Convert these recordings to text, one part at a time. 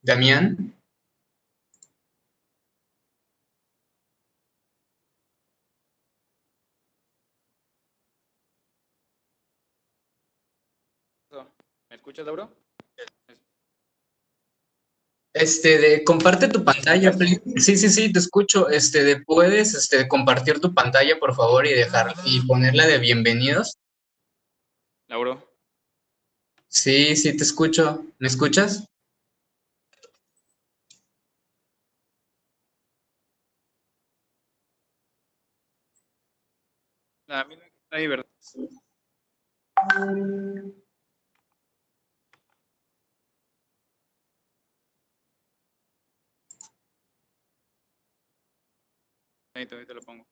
Damián, ¿Me escuchas, Lauro? comparte tu pantalla, please. Sí, sí, sí, te escucho. Puedes, compartir tu pantalla, por favor, y dejar, y ponerla de bienvenidos. Lauro. Sí, sí, te escucho. ¿Me escuchas? A mí no está ahí, ¿verdad? Ahí te lo pongo.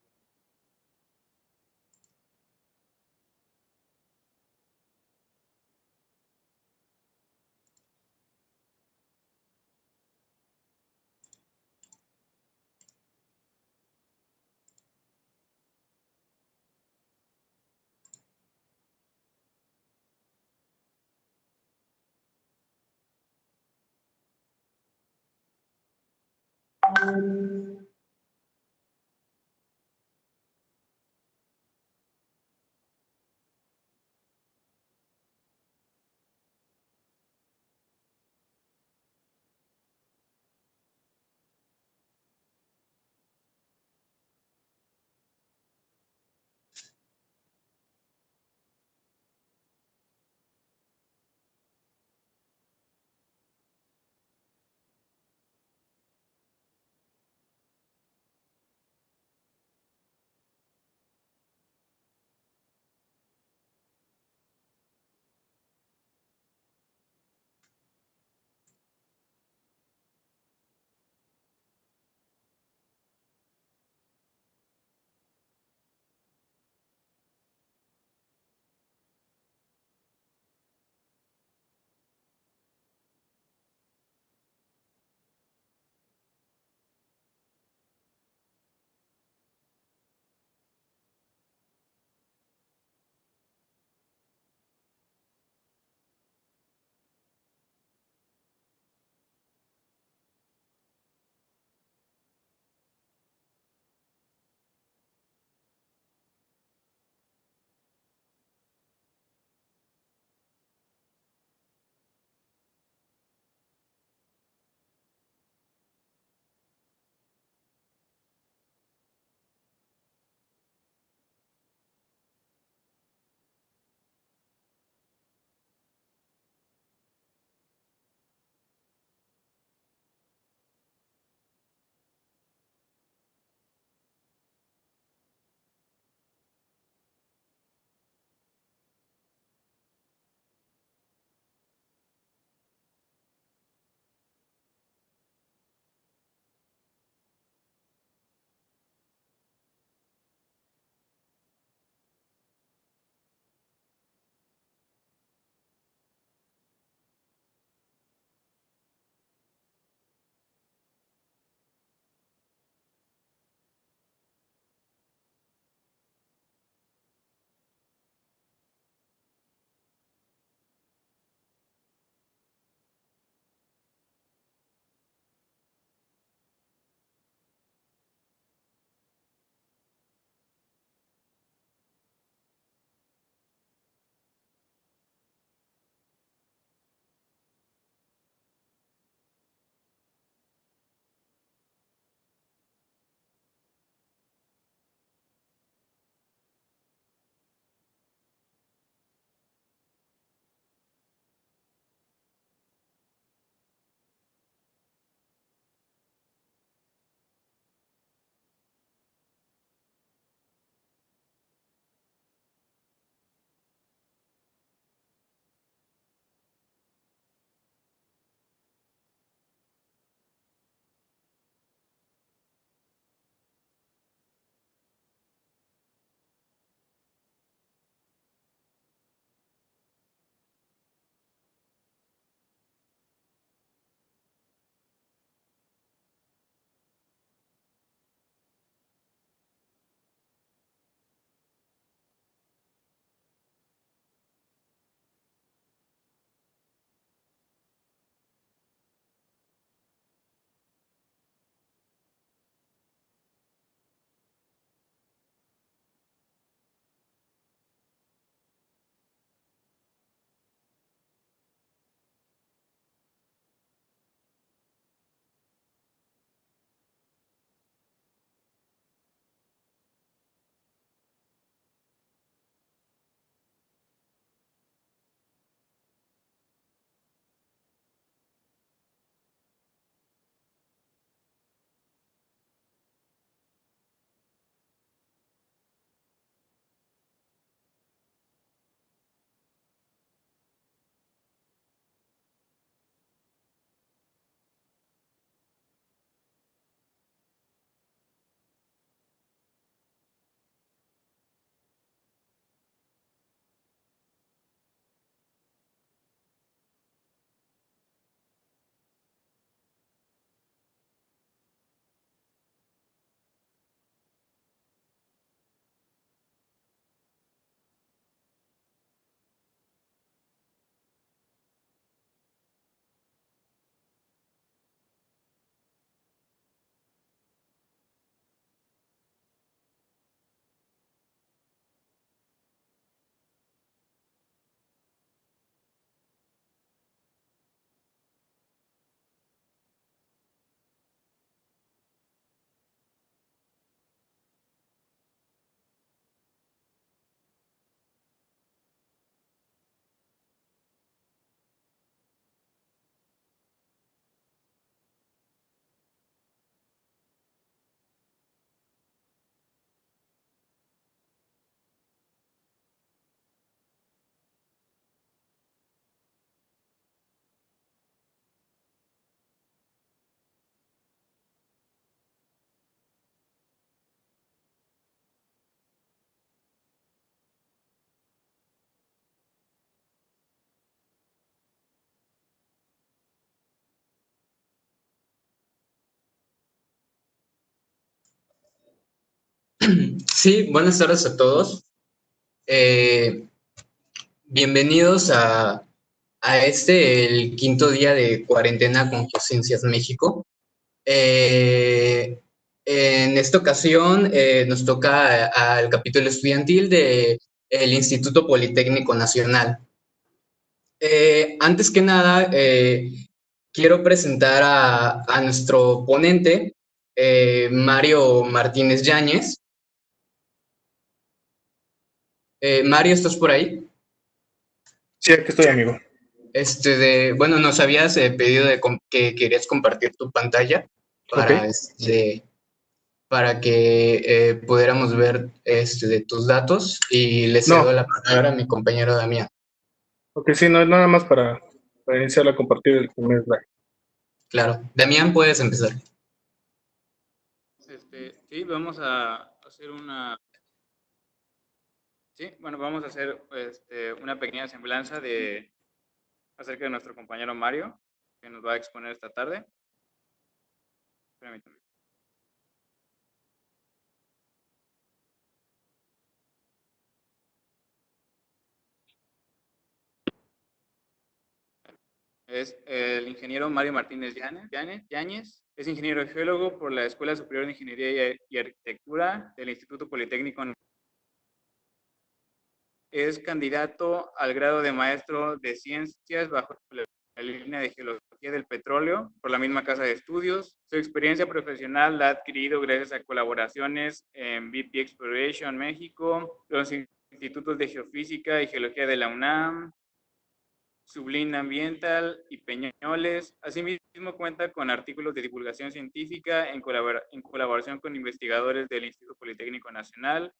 Sí, buenas tardes a todos. Eh, Bienvenidos el quinto día de cuarentena con Conciencias México. Eh, en esta ocasión nos toca al capítulo estudiantil del Instituto Politécnico Nacional. Antes que nada, quiero presentar a nuestro ponente, Mario Martínez Yáñez. Mario, ¿estás por ahí? Sí, aquí estoy, amigo. Bueno, nos habías pedido que querías compartir tu pantalla para, Ok. para que pudiéramos ver de tus datos y le cedo No, la palabra a mi compañero Damián. ok, sí, no es nada más para iniciar a compartir el primer slide. Claro. Damián, puedes empezar. Sí, vamos a hacer vamos a hacer una pequeña semblanza acerca de nuestro compañero Mario, que nos va a exponer esta tarde. Permítame. Es el ingeniero Mario Martínez Yáñez. Es ingeniero geólogo por la Escuela Superior de Ingeniería y Arquitectura del Instituto Politécnico. Es candidato al grado de maestro de ciencias bajo la línea de geología del petróleo por la misma casa de estudios. Su experiencia profesional la ha adquirido gracias a colaboraciones en BP Exploration México, los institutos de geofísica y geología de la UNAM, Sublime Ambiental y Peñoles. Asimismo, cuenta con artículos de divulgación científica en colaboración con investigadores del Instituto Politécnico Nacional,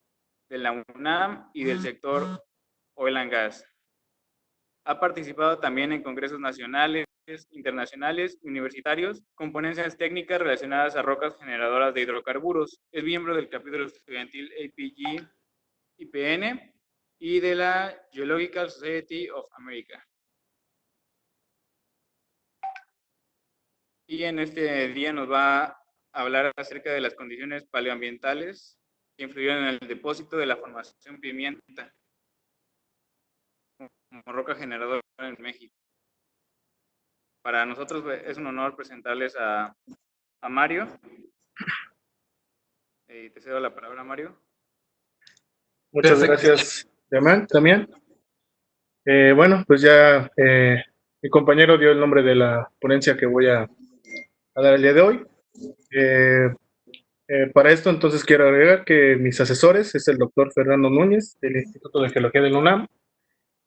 de la UNAM y del sector Oil and Gas. Ha participado también en congresos nacionales, internacionales y universitarios con ponencias técnicas relacionadas a rocas generadoras de hidrocarburos. Es miembro del capítulo estudiantil APG-IPN y de la Geological Society of America. Y en este día nos va a hablar acerca de las condiciones paleoambientales que influyeron en el depósito de la formación pimienta como roca generadora en México. Para nosotros es un honor presentarles a Mario. Te cedo la palabra, Mario. Muchas Perfecto. gracias, Damián. Bueno, pues ya mi compañero dio el nombre de la ponencia que voy a dar el día de hoy. Para esto, entonces, quiero agregar que mis asesores es el doctor Fernando Núñez, del Instituto de Geología de la UNAM,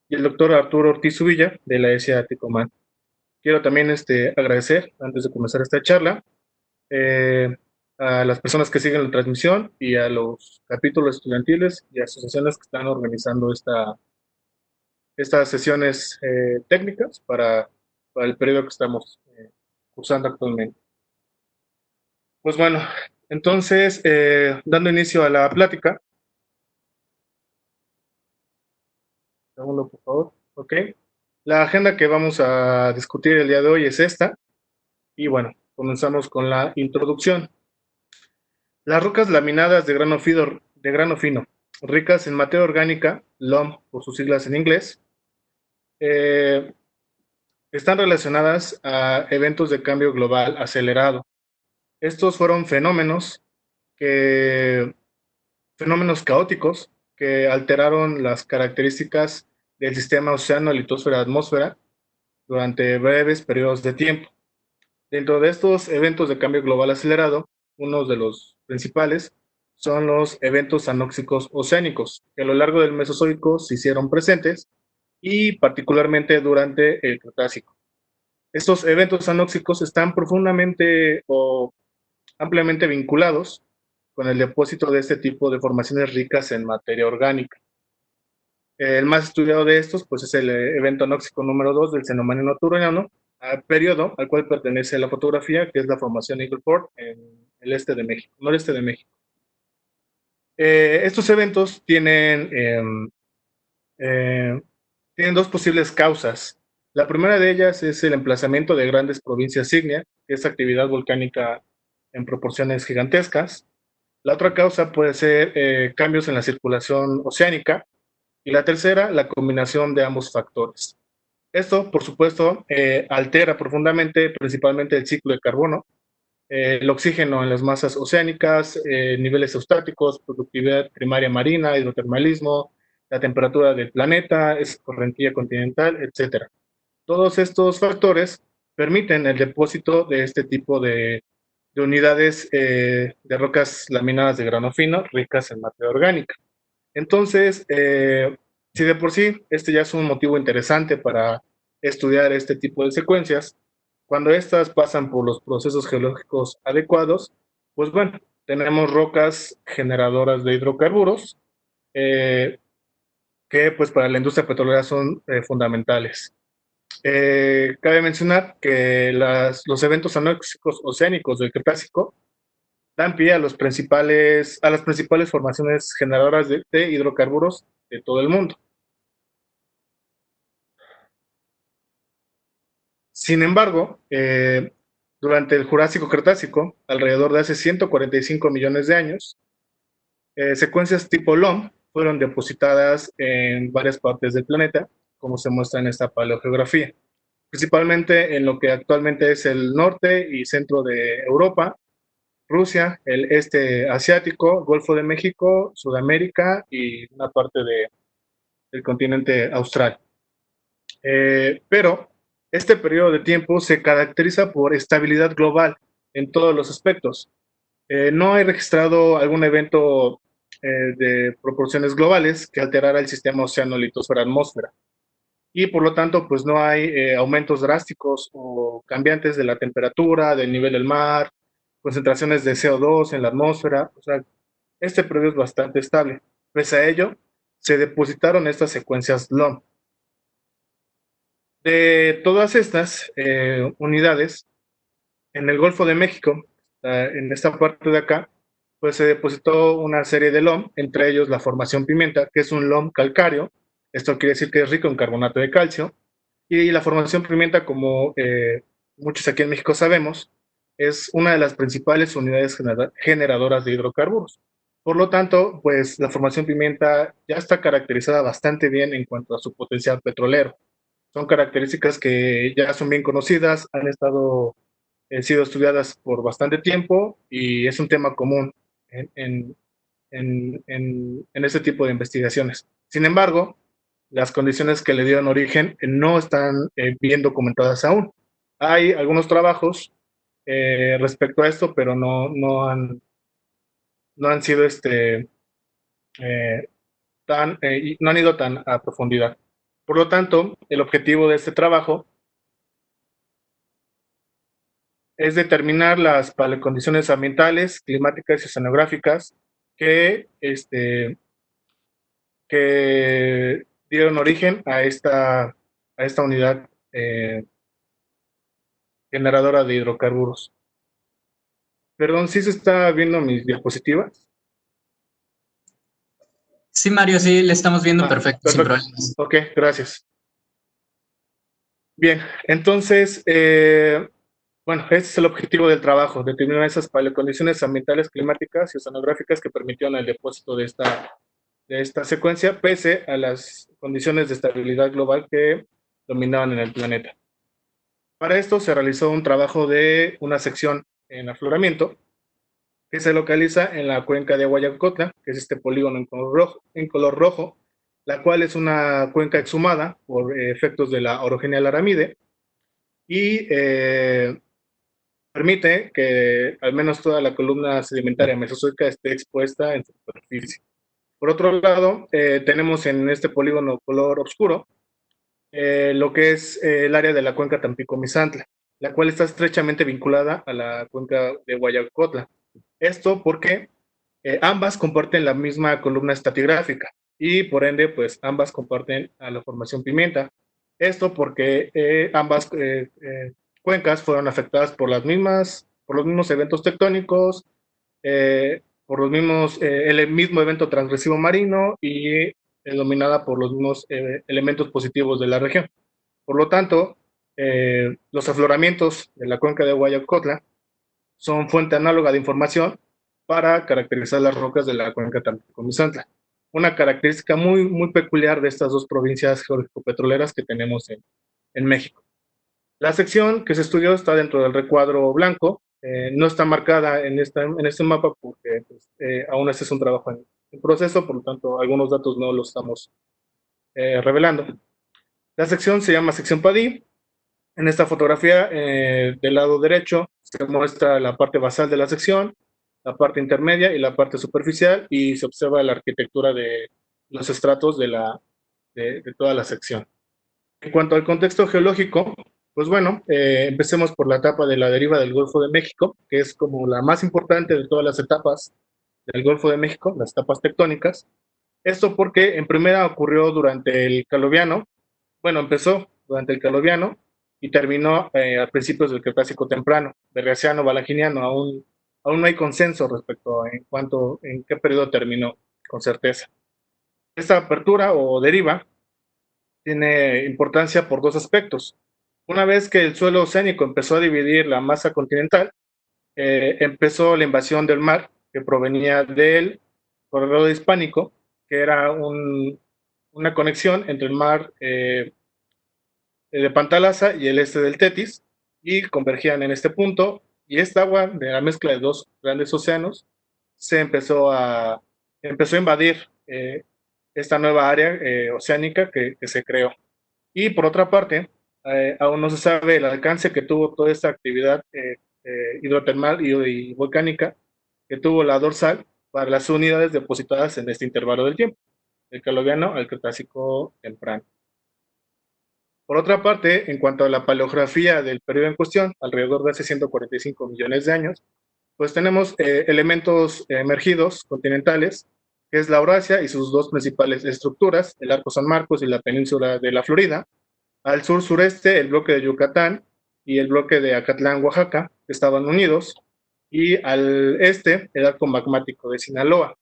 y el doctor Arturo Ortiz Ubilla, de la ESA Ticomán. Quiero también agradecer, antes de comenzar esta charla, a las personas que siguen la transmisión y a los capítulos estudiantiles y asociaciones que están organizando estas sesiones técnicas para el periodo que estamos cursando actualmente. Pues bueno, entonces, dando inicio a la plática. Segundo, por favor. Ok. La agenda que vamos a discutir el día de hoy es esta. Y bueno, comenzamos con la introducción. Las rocas laminadas de grano fino, ricas en materia orgánica, LOM por sus siglas en inglés, están relacionadas a eventos de cambio global acelerado. Estos fueron fenómenos caóticos que alteraron las características del sistema océano-litosfera-atmósfera durante breves periodos de tiempo. Dentro de estos eventos de cambio global acelerado, uno de los principales son los eventos anóxicos oceánicos, que a lo largo del Mesozoico se hicieron presentes y particularmente durante el Cretácico. Estos eventos anóxicos están profundamente o ampliamente vinculados con el depósito de este tipo de formaciones ricas en materia orgánica. El más estudiado de estos pues, es el evento anóxico número 2 del Cenomaniano Naturoniano, periodo al cual pertenece la fotografía, que es la formación Eagle Ford en el noreste de México. Estos eventos tienen dos posibles causas. La primera de ellas es el emplazamiento de grandes provincias ígneas, que es actividad volcánica en proporciones gigantescas. La otra causa puede ser cambios en la circulación oceánica. Y la tercera, la combinación de ambos factores. Esto, por supuesto, altera profundamente, principalmente el ciclo de carbono, el oxígeno en las masas oceánicas, niveles eustáticos, productividad primaria marina, hidrotermalismo, la temperatura del planeta, correntía continental, etc. Todos estos factores permiten el depósito de este tipo de unidades de rocas laminadas de grano fino ricas en materia orgánica. Entonces, si de por sí este ya es un motivo interesante para estudiar este tipo de secuencias, cuando estas pasan por los procesos geológicos adecuados, pues bueno, tenemos rocas generadoras de hidrocarburos que pues para la industria petrolera son fundamentales. Cabe mencionar que los eventos anóxicos oceánicos del Cretácico dan pie a las principales formaciones generadoras de hidrocarburos de todo el mundo. Sin embargo, durante el Jurásico-Cretácico, alrededor de hace 145 millones de años, secuencias tipo LOM fueron depositadas en varias partes del planeta, como se muestra en esta paleogeografía, principalmente en lo que actualmente es el norte y centro de Europa, Rusia, el este asiático, Golfo de México, Sudamérica y una parte del continente austral. Pero este periodo de tiempo se caracteriza por estabilidad global en todos los aspectos. No hay registrado algún evento de proporciones globales que alterara el sistema océano-litosfera-atmósfera. Y por lo tanto, pues no hay aumentos drásticos o cambiantes de la temperatura, del nivel del mar, concentraciones de CO2 en la atmósfera. O sea, este periodo es bastante estable. Pese a ello, se depositaron estas secuencias LOM. De todas estas unidades, en el Golfo de México, en esta parte de acá, pues se depositó una serie de LOM, entre ellos la formación Pimienta, que es un LOM calcáreo. Esto quiere decir que es rico en carbonato de calcio. Y la formación Pimienta, como muchos aquí en México sabemos, es una de las principales unidades generadoras de hidrocarburos. Por lo tanto, pues la formación Pimienta ya está caracterizada bastante bien en cuanto a su potencial petrolero. Son características que ya son bien conocidas, han sido estudiadas por bastante tiempo y es un tema común en este tipo de investigaciones. Sin embargo, las condiciones que le dieron origen no están bien documentadas aún. Hay algunos trabajos respecto a esto, pero no han sido no han ido tan a profundidad. Por lo tanto, el objetivo de este trabajo es determinar las paleocondiciones ambientales, climáticas y oceanográficas que dieron origen a esta unidad generadora de hidrocarburos. Perdón, ¿sí se está viendo mis diapositivas? Sí, Mario, sí, le estamos viendo perfecto, sin problemas. Ok, gracias. Bien, entonces, bueno, este es el objetivo del trabajo, determinar esas paleocondiciones ambientales, climáticas y oceanográficas que permitieron el depósito de esta secuencia, pese a las condiciones de estabilidad global que dominaban en el planeta. Para esto se realizó un trabajo de una sección en afloramiento que se localiza en la cuenca de Huayacotla, que es este polígono en color rojo, la cual es una cuenca exhumada por efectos de la orogenia laramide y permite que al menos toda la columna sedimentaria mesozoica esté expuesta en superficie. Por otro lado, tenemos en este polígono color oscuro lo que es el área de la cuenca Tampico-Misantla, la cual está estrechamente vinculada a la cuenca de Huayacotla. Esto porque ambas comparten la misma columna estratigráfica y por ende, pues ambas comparten a la formación Pimienta. Esto porque ambas cuencas fueron afectadas por los mismos eventos tectónicos, por el mismo evento transgresivo marino y dominada por los mismos elementos positivos de la región. Por lo tanto, los afloramientos de la cuenca de Huayacotla son fuente análoga de información para caracterizar las rocas de la cuenca Tampico-Misantla. Una característica muy, muy peculiar de estas dos provincias geológico-petroleras que tenemos en México. La sección que se estudió está dentro del recuadro blanco, no está marcada en este mapa porque pues, aún este es un trabajo en proceso, por lo tanto algunos datos no los estamos revelando. La sección se llama sección Padí. En esta fotografía del lado derecho se muestra la parte basal de la sección, la parte intermedia y la parte superficial, y se observa la arquitectura de los estratos de toda la sección. En cuanto al contexto geológico, pues bueno, empecemos por la etapa de la deriva del Golfo de México, que es como la más importante de todas las etapas del Golfo de México, las etapas tectónicas. Esto porque en primera ocurrió durante el Caluviano, bueno, empezó durante el Caluviano y terminó a principios del Cretácico temprano, Berriasiano, Valanginiano. Aún no hay consenso respecto en qué periodo terminó, con certeza. Esta apertura o deriva tiene importancia por dos aspectos. Una vez que el suelo oceánico empezó a dividir la masa continental, empezó la invasión del mar que provenía del corredor hispánico, que era una conexión entre el mar de Pantalasa y el este del Tetis, y convergían en este punto, y esta agua de la mezcla de dos grandes océanos empezó a invadir esta nueva área oceánica que se creó. Y por otra parte, aún no se sabe el alcance que tuvo toda esta actividad hidrotermal y volcánica que tuvo la dorsal para las unidades depositadas en este intervalo del tiempo, del Caluviano al Cretácico temprano. Por otra parte, en cuanto a la paleografía del periodo en cuestión, alrededor de hace 145 millones de años, pues tenemos elementos emergidos continentales, que es la Eurasia y sus dos principales estructuras, el Arco San Marcos y la península de la Florida. Al sur-sureste, el bloque de Yucatán y el bloque de Acatlán, Oaxaca, que estaban unidos, y al este, el arco magmático de Sinaloa.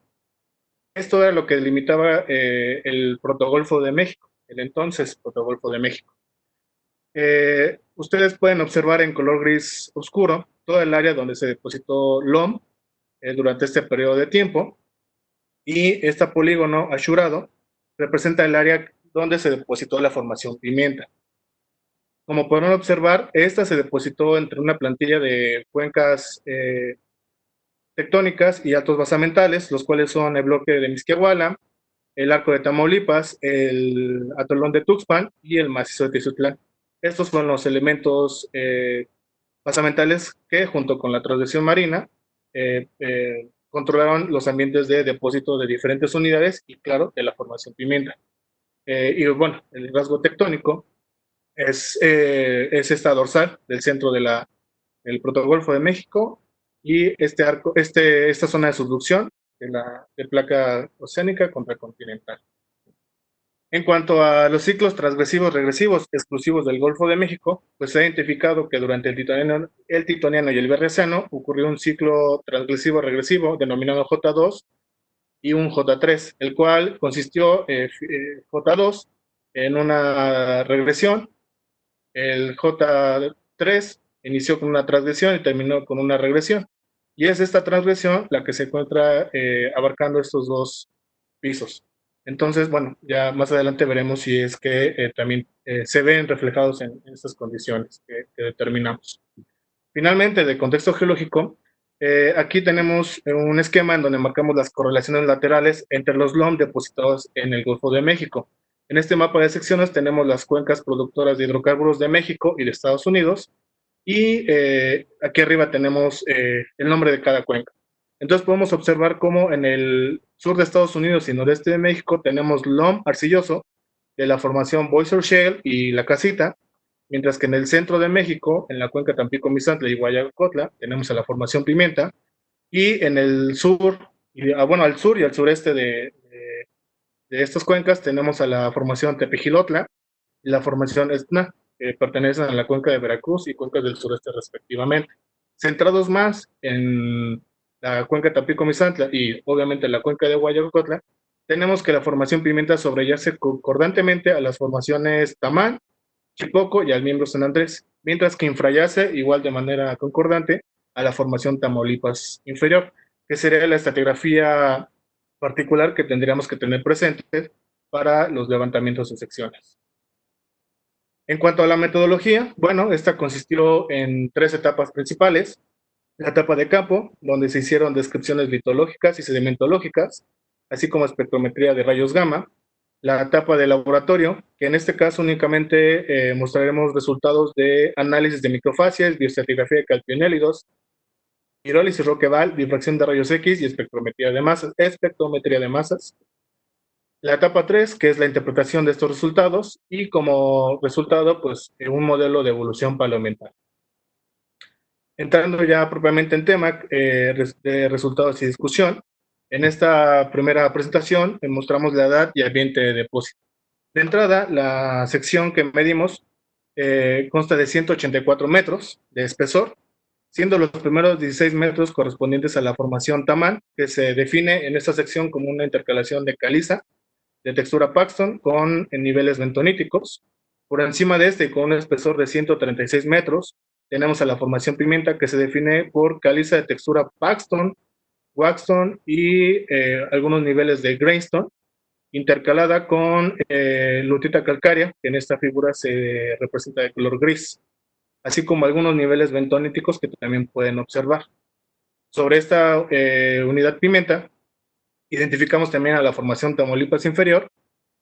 Esto era lo que delimitaba el Protogolfo de México, el entonces Protogolfo de México. Ustedes pueden observar en color gris oscuro toda el área donde se depositó LOM durante este periodo de tiempo, y este polígono asurado representa el área donde se depositó la formación Pimienta. Como podrán observar, esta se depositó entre una plantilla de cuencas tectónicas y altos basamentales, los cuales son el bloque de Mixquiahuala, el arco de Tamaulipas, el atolón de Tuxpan y el macizo de Tizutlán. Estos son los elementos basamentales que, junto con la transgresión marina, controlaron los ambientes de depósito de diferentes unidades y, claro, de la formación Pimienta. Y bueno, el rasgo tectónico es esta dorsal del centro del Protogolfo de México y esta zona de subducción de placa oceánica contracontinental. En cuanto a los ciclos transgresivos regresivos exclusivos del Golfo de México, pues se ha identificado que durante el Titoniano y el Berriasiano ocurrió un ciclo transgresivo regresivo denominado J2 y un J3, el cual consistió J2 en una regresión, el J3 inició con una transgresión y terminó con una regresión, y es esta transgresión la que se encuentra abarcando estos dos pisos. Entonces, bueno, ya más adelante veremos si es que también se ven reflejados en estas condiciones que determinamos. Finalmente, de contexto geológico, aquí tenemos un esquema en donde marcamos las correlaciones laterales entre los LOM depositados en el Golfo de México. En este mapa de secciones tenemos las cuencas productoras de hidrocarburos de México y de Estados Unidos, y aquí arriba tenemos el nombre de cada cuenca. Entonces podemos observar cómo en el sur de Estados Unidos y noreste de México tenemos LOM arcilloso de la formación Boiser Shale y La Casita, mientras que en el centro de México, en la cuenca Tampico-Misantla y Guayacotla, tenemos a la formación Pimienta, y en el sur, al sur y al sureste de estas cuencas tenemos a la formación Tepejilotla y la formación Etna, que pertenecen a la cuenca de Veracruz y cuencas del sureste respectivamente. Centrados más en la cuenca Tampico-Misantla y obviamente la cuenca de Guayacotla, tenemos que la formación Pimienta sobreyace concordantemente a las formaciones Tamán, Chipoco y al miembro San Andrés, mientras que infrayace igual de manera concordante a la formación Tamaulipas inferior, que sería la estratigrafía particular que tendríamos que tener presente para los levantamientos de secciones. En cuanto a la metodología, bueno, esta consistió en 3 etapas principales. La etapa de campo, donde se hicieron descripciones litológicas y sedimentológicas, así como espectrometría de rayos gamma. La etapa de laboratorio, que en este caso únicamente mostraremos resultados de análisis de microfacies, bioestratigrafía de calpionélidos, hidrólisis Roqueval, difracción de rayos X y espectrometría de masas. La etapa 3, que es la interpretación de estos resultados, y como resultado, pues, un modelo de evolución paleoambiental. Entrando ya propiamente en tema de resultados y discusión, en esta primera presentación mostramos la edad y ambiente de depósito. De entrada, la sección que medimos consta de 184 metros de espesor, siendo los primeros 16 metros correspondientes a la formación Tamán, que se define en esta sección como una intercalación de caliza de textura Paxton con niveles bentoníticos. Por encima de este, con un espesor de 136 metros, tenemos a la formación Pimienta, que se define por caliza de textura Paxton, Waxton y algunos niveles de Grainstone, intercalada con lutita calcárea, que en esta figura se representa de color gris, así como algunos niveles bentoníticos que también pueden observar. Sobre esta unidad Pimienta, identificamos también a la formación Tamaulipas inferior,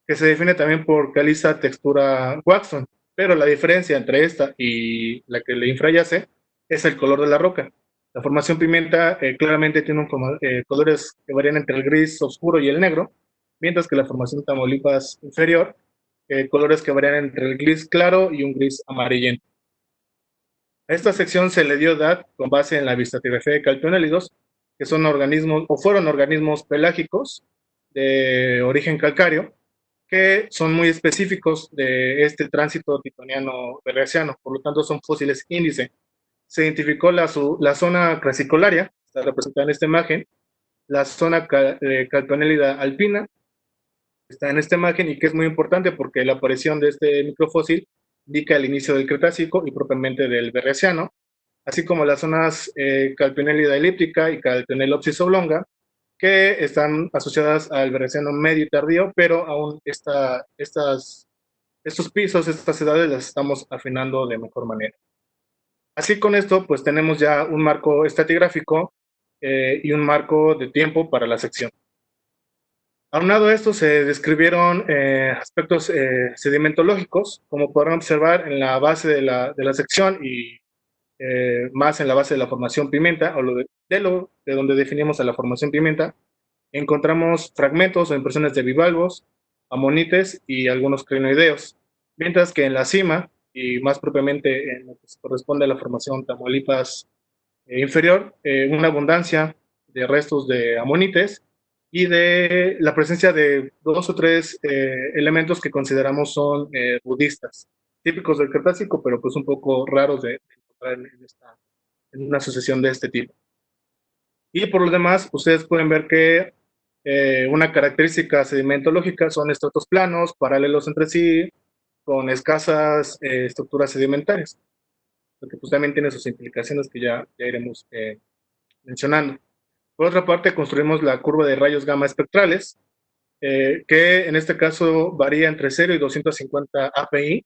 que se define también por caliza textura Waxton, pero la diferencia entre esta y la que le infrayace es el color de la roca. La formación Pimienta claramente tiene colores que varían entre el gris oscuro y el negro, mientras que la formación Tamaulipas inferior, colores que varían entre el gris claro y un gris amarillento. A esta sección se le dio edad con base en la bioestratigrafía de calpionélidos, que son organismos o fueron organismos pelágicos de origen calcáreo, que son muy específicos de este tránsito titoniano-berriasiano, por lo tanto son fósiles índice. Se identificó la zona crassicolaria, está representada en esta imagen, la zona calpionélida alpina, está en esta imagen, y que es muy importante porque la aparición de este microfósil indica el inicio del Cretácico y propiamente del Berriasiano, así como las zonas calpionélida elíptica y calpionelopsis oblonga, que están asociadas al Berriasiano medio y tardío, pero aún estos pisos, estas edades las estamos afinando de mejor manera. Así con esto, pues tenemos ya un marco estratigráfico y un marco de tiempo para la sección. Aunado a esto, se describieron aspectos sedimentológicos, como podrán observar en la base de la sección y más en la base de la formación Pimienta, o de donde definimos a la formación Pimienta, encontramos fragmentos o impresiones de bivalvos, amonites y algunos crinoideos, mientras que en la cima, y más propiamente en lo que se corresponde a la formación Tamaulipas inferior, una abundancia de restos de amonites y de la presencia de 2 o 3 elementos que consideramos son budistas, típicos del Cretácico, pero pues un poco raros de encontrar en una sucesión de este tipo. Y por lo demás, ustedes pueden ver que una característica sedimentológica son estratos planos, paralelos entre sí, con escasas estructuras sedimentarias, porque pues también tiene sus implicaciones que ya iremos mencionando. Por otra parte, construimos la curva de rayos gamma espectrales, que en este caso varía entre 0 y 250 API.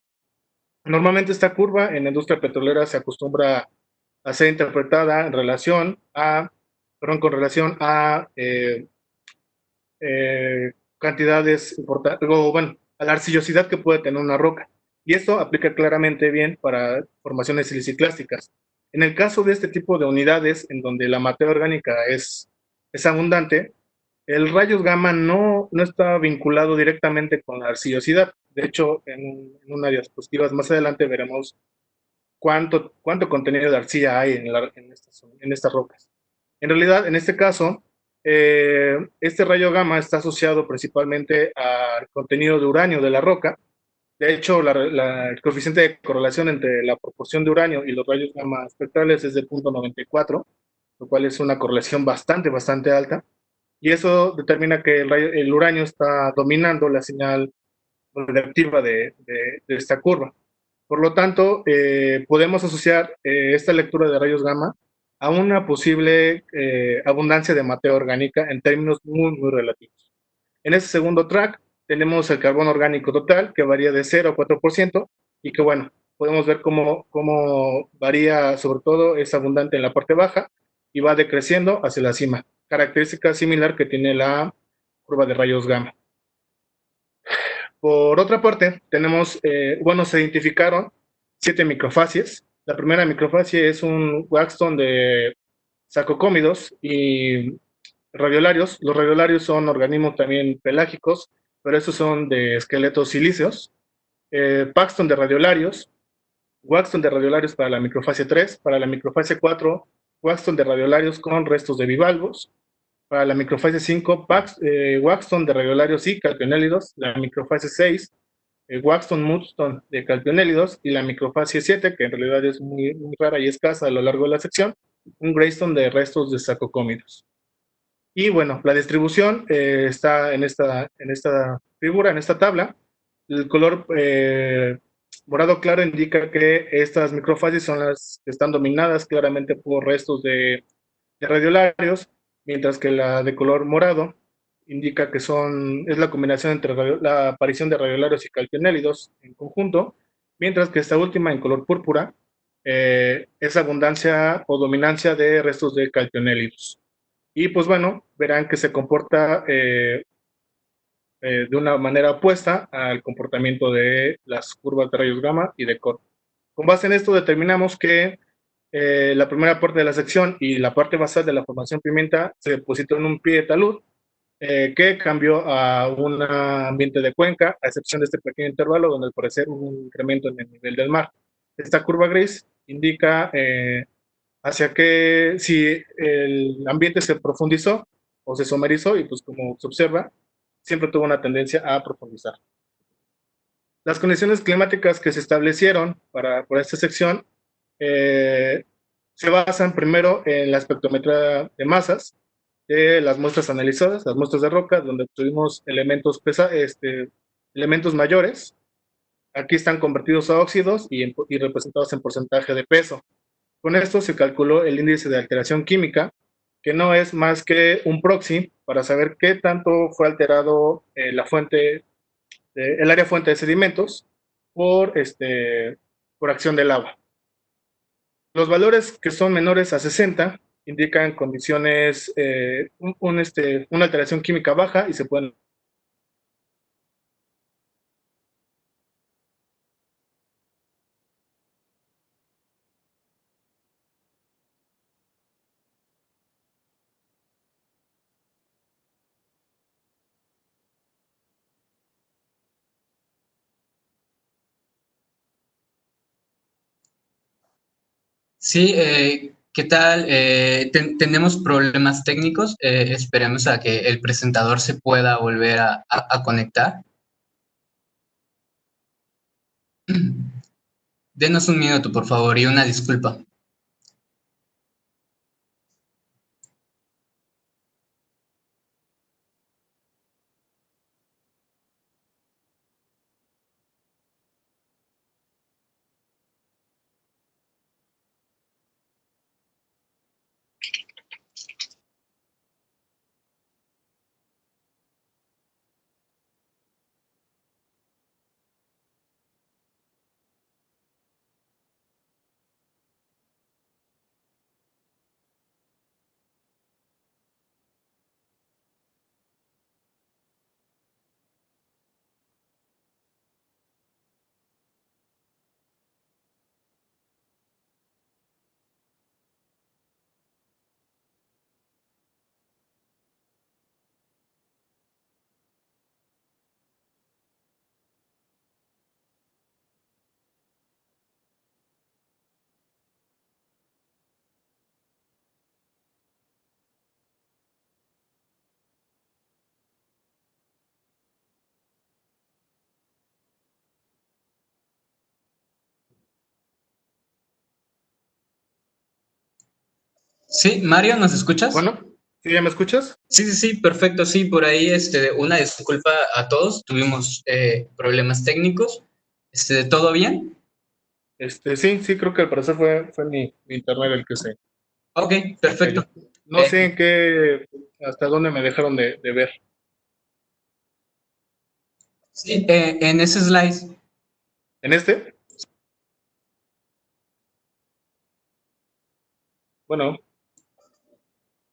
Normalmente esta curva en la industria petrolera se acostumbra a ser interpretada con relación a cantidades importantes, o bueno, a la arcillosidad que puede tener una roca. Y esto aplica claramente bien para formaciones siliciclásticas. En el caso de este tipo de unidades, en donde la materia orgánica es abundante, el rayos gamma no está vinculado directamente con la arcillosidad. De hecho, en una diapositiva más adelante veremos cuánto contenido de arcilla hay en estas rocas. En realidad, en este caso, este rayo gamma está asociado principalmente al contenido de uranio de la roca. De hecho, el coeficiente de correlación entre la proporción de uranio y los rayos gamma espectrales es de 0.94, lo cual es una correlación bastante alta. Y eso determina que el uranio está dominando la señal radiactiva de esta curva. Por lo tanto, podemos asociar esta lectura de rayos gamma a una posible abundancia de materia orgánica en términos muy relativos. En ese segundo track tenemos el carbono orgánico total, que varía de 0 a 4%, y que bueno, podemos ver cómo varía, sobre todo es abundante en la parte baja y va decreciendo hacia la cima, característica similar que tiene la curva de rayos gamma. Por otra parte, tenemos, se identificaron 7 microfacies. La primera microfacie es un waxstone de sacocómidos y radiolarios. Los radiolarios son organismos también pelágicos, pero estos son de esqueletos silíceos. Paxton de radiolarios, waxstone de radiolarios para la microfacie 3, para la microfacie 4, waxstone de radiolarios con restos de bivalvos, para la microfacie 5, waxstone de radiolarios y calpionélidos, la microfacie 6, waxstone mudstone de calpionélidos, y la microfacie 7, que en realidad es muy rara y escasa a lo largo de la sección, un greystone de restos de sacocómidos. Y bueno, la distribución está en esta figura, en esta tabla. El color morado claro indica que estas microfacies son las que están dominadas claramente por restos de radiolarios, mientras que la de color morado indica que es la combinación entre la aparición de radiolarios y calpionélidos en conjunto, mientras que esta última, en color púrpura, es abundancia o dominancia de restos de calpionélidos. Y pues bueno, verán que se comporta de una manera opuesta al comportamiento de las curvas de rayos gamma y de Corot. Con base en esto determinamos que la primera parte de la sección y la parte basal de la formación pimienta se depositó en un pie de talud que cambió a un ambiente de cuenca, a excepción de este pequeño intervalo donde al parecer hubo un incremento en el nivel del mar. Esta curva gris indica hacia que si el ambiente se profundizó o se somerizó, y pues como se observa, siempre tuvo una tendencia a profundizar. Las condiciones climáticas que se establecieron por esta sección se basan primero en la espectrometría de masas de las muestras analizadas, las muestras de roca, donde obtuvimos elementos mayores. Aquí están convertidos a óxidos y representados en porcentaje de peso. Con esto se calculó el índice de alteración química, que no es más que un proxy para saber qué tanto fue alterado el área fuente de sedimentos por acción del agua. Los valores que son menores a 60 indican condiciones, una alteración química baja, y se pueden Sí, ¿qué tal? Tenemos problemas técnicos. Esperemos a que el presentador se pueda volver a conectar. Denos un minuto, por favor, y una disculpa. Sí, Mario, ¿nos escuchas? Bueno, ¿sí ya me escuchas? Sí, perfecto, sí, por ahí, una disculpa a todos, tuvimos problemas técnicos, ¿todo bien? Sí, creo que al parecer fue mi internet el que se Ok, perfecto. No sé en qué, hasta dónde me dejaron de ver. Sí, en ese slide. ¿En este? Bueno,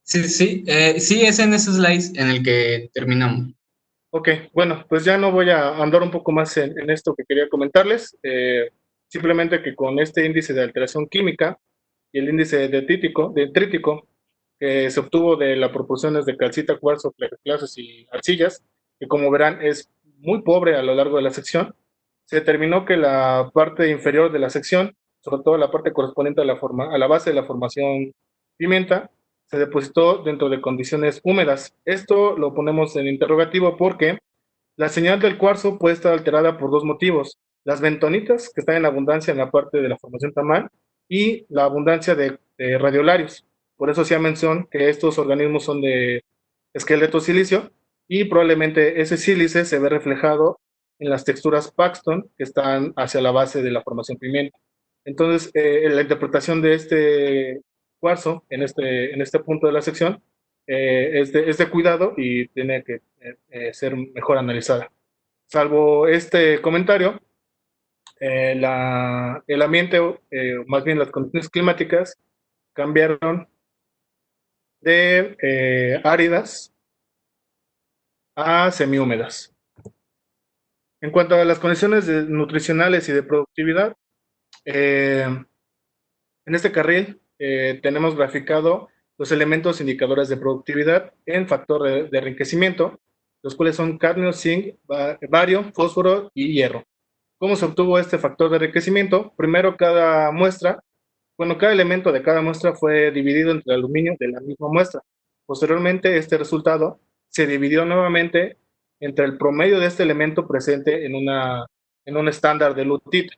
Sí, sí, sí, es en ese slide en el que terminamos. ok, bueno, pues ya no voy a andar un poco más en esto que quería comentarles. Simplemente que con este índice de alteración química y el índice de trítico que se obtuvo de las proporciones de calcita, cuarzo, clases y arcillas, que como verán es muy pobre a lo largo de la sección, se determinó que la parte inferior de la sección, sobre todo la parte correspondiente a la base de la formación pimienta, se depositó dentro de condiciones húmedas. Esto lo ponemos en interrogativo porque la señal del cuarzo puede estar alterada por dos motivos: las bentonitas, que están en abundancia en la parte de la formación tamal, y la abundancia de radiolarios. Por eso hacía mención que estos organismos son de esqueleto silicio y probablemente ese sílice se ve reflejado en las texturas Paxton que están hacia la base de la formación pimienta. Entonces, la interpretación de este cuarzo en este punto de la sección es de cuidado y tiene que ser mejor analizada. Salvo este comentario, el ambiente, más bien las condiciones climáticas, cambiaron de áridas a semihúmedas. En cuanto a las condiciones nutricionales y de productividad, en este carril tenemos graficado los elementos indicadores de productividad en factor de enriquecimiento, los cuales son cadmio, zinc, bario, fósforo y hierro. ¿Cómo se obtuvo este factor de enriquecimiento? Primero, cada elemento de cada muestra fue dividido entre el aluminio de la misma muestra. Posteriormente, este resultado se dividió nuevamente entre el promedio de este elemento presente en un estándar de Lutit.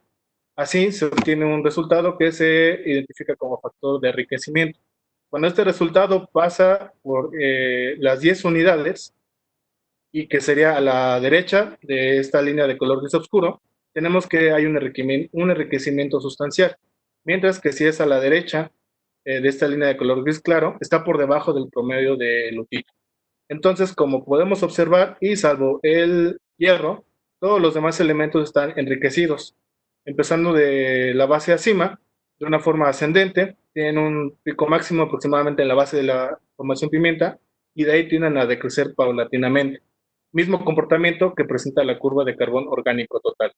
Así se obtiene un resultado que se identifica como factor de enriquecimiento. Cuando este resultado pasa por las 10 unidades, y que sería a la derecha de esta línea de color gris oscuro, tenemos que hay un enriquecimiento sustancial. Mientras que si es a la derecha de esta línea de color gris claro, está por debajo del promedio de Lutit. Entonces, como podemos observar, y salvo el hierro, todos los demás elementos están enriquecidos. Empezando de la base a cima, de una forma ascendente, tienen un pico máximo aproximadamente en la base de la formación pimienta, y de ahí tienden a decrecer paulatinamente. Mismo comportamiento que presenta la curva de carbón orgánico total.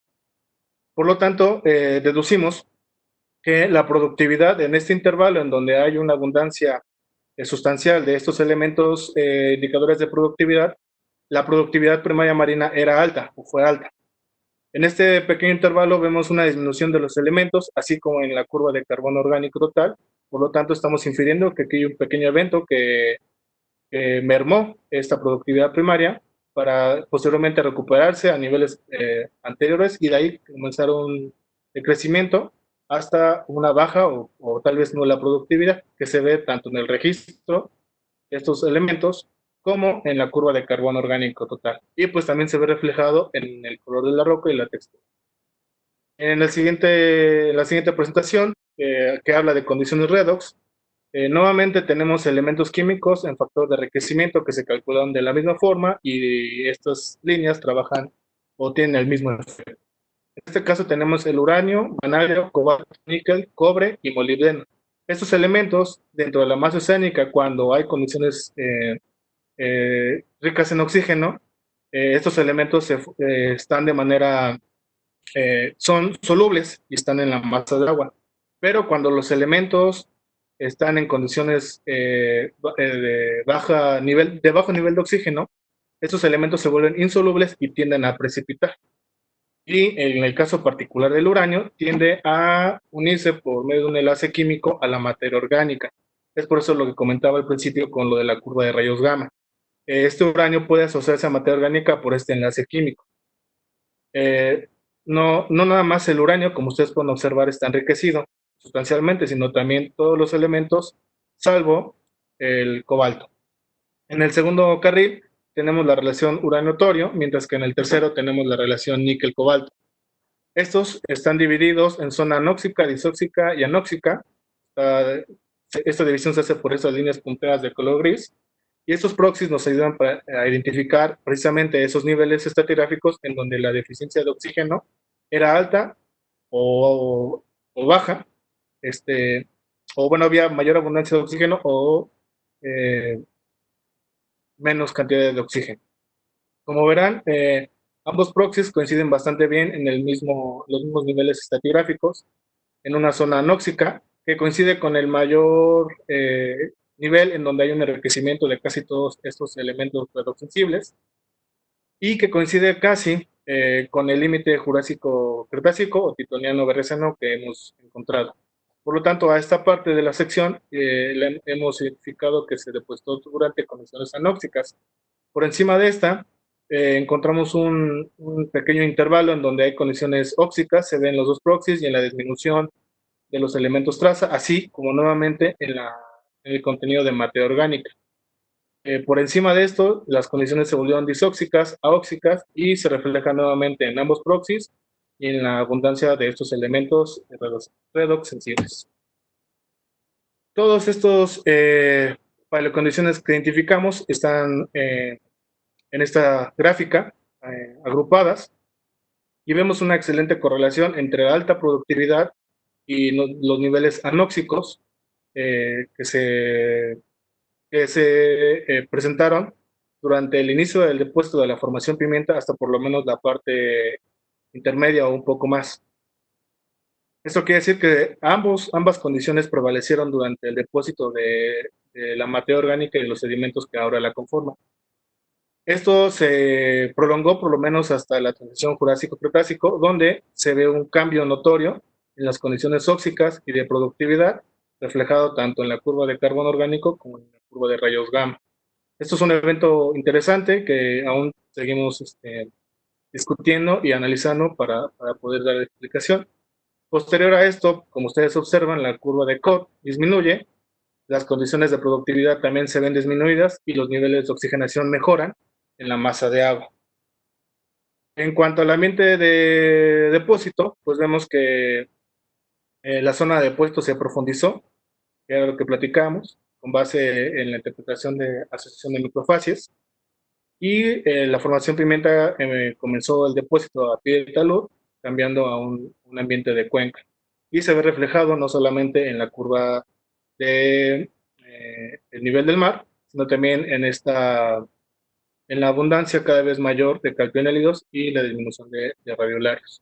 Por lo tanto, deducimos que la productividad en este intervalo, en donde hay una abundancia sustancial de estos elementos indicadores de productividad, la productividad primaria marina era alta o fue alta. En este pequeño intervalo vemos una disminución de los elementos, así como en la curva de carbono orgánico total. Por lo tanto, estamos infiriendo que aquí hay un pequeño evento que mermó esta productividad primaria para posteriormente recuperarse a niveles anteriores y de ahí comenzar un crecimiento hasta una baja o tal vez nula productividad que se ve tanto en el registro de estos elementos como en la curva de carbono orgánico total. Y pues también se ve reflejado en el color de la roca y la textura. En la siguiente presentación, que habla de condiciones redox, nuevamente tenemos elementos químicos en factor de enriquecimiento que se calculan de la misma forma y estas líneas trabajan o tienen el mismo efecto. En este caso tenemos el uranio, vanadio, cobalto, níquel, cobre y molibdeno. Estos elementos dentro de la masa oceánica, cuando hay condiciones ricas en oxígeno, estos elementos están de manera, son solubles y están en la masa del agua. Pero cuando los elementos están en condiciones de bajo nivel de oxígeno, estos elementos se vuelven insolubles y tienden a precipitar. Y en el caso particular del uranio, tiende a unirse por medio de un enlace químico a la materia orgánica. Es por eso lo que comentaba al principio con lo de la curva de rayos gamma. Este uranio puede asociarse a materia orgánica por este enlace químico. No nada más el uranio, como ustedes pueden observar, está enriquecido sustancialmente, sino también todos los elementos, salvo el cobalto. En el segundo carril tenemos la relación uranio-torio, mientras que en el tercero tenemos la relación níquel-cobalto. Estos están divididos en zona anóxica, disóxica y anóxica. esta división se hace por esas líneas punteadas de color gris, y estos proxies nos ayudan a identificar precisamente esos niveles estratigráficos en donde la deficiencia de oxígeno era alta o baja, o bueno, había mayor abundancia de oxígeno o eh, menos cantidad de oxígeno. Como verán, ambos proxies coinciden bastante bien en los mismos niveles estratigráficos, en una zona anóxica, que coincide con el mayor nivel en donde hay un enriquecimiento de casi todos estos elementos redoxsensibles, y que coincide casi con el límite Jurásico-Cretácico o Titoniano-Berriasiano que hemos encontrado. Por lo tanto, a esta parte de la sección hemos identificado que se depositó durante condiciones anóxicas. Por encima de esta, encontramos un pequeño intervalo en donde hay condiciones óxicas, se ven los dos proxies y en la disminución de los elementos traza, así como nuevamente en el contenido de materia orgánica. Por encima de esto, las condiciones se volvieron disóxicas a óxicas y se reflejan nuevamente en ambos proxies y en la abundancia de estos elementos redoxsensibles. Todos estos paleocondiciones que identificamos están en esta gráfica agrupadas, y vemos una excelente correlación entre la alta productividad y los niveles anóxicos que se presentaron durante el inicio del depósito de la formación pimienta hasta por lo menos la parte intermedia o un poco más. Esto quiere decir que ambas condiciones prevalecieron durante el depósito de la materia orgánica y los sedimentos que ahora la conforman. Esto se prolongó por lo menos hasta la transición Jurásico-Cretácico, donde se ve un cambio notorio en las condiciones óxicas y de productividad, reflejado tanto en la curva de carbono orgánico como en la curva de rayos gamma. Esto es un evento interesante que aún seguimos discutiendo y analizando para poder dar explicación. Posterior a esto, como ustedes observan, la curva de Koch disminuye, las condiciones de productividad también se ven disminuidas y los niveles de oxigenación mejoran en la masa de agua. En cuanto al ambiente de depósito, pues vemos que la zona de depósito se profundizó, que era lo que platicamos, con base en la interpretación de asociación de microfacies, y la formación pimienta comenzó el depósito a pie de talud, cambiando a un ambiente de cuenca, y se ve reflejado no solamente en la curva de el nivel del mar, sino también en la abundancia cada vez mayor de calpionélidos y la disminución de radiolarios.